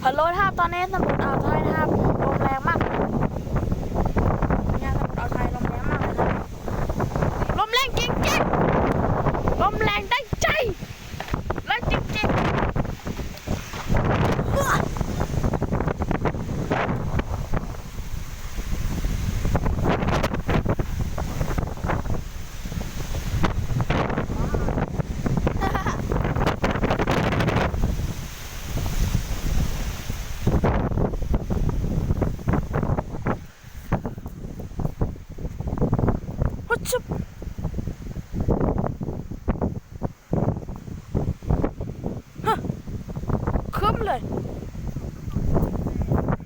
ฮัลโหลครับตอนนี้สมุทรอ่าวไทยนะครับลมแรงมากเนี่ยสมุทรอ่าวไทยลมแรงมากเลยครับลมแรงจริงๆลมแรงได้ใจแรงจริงๆชุบ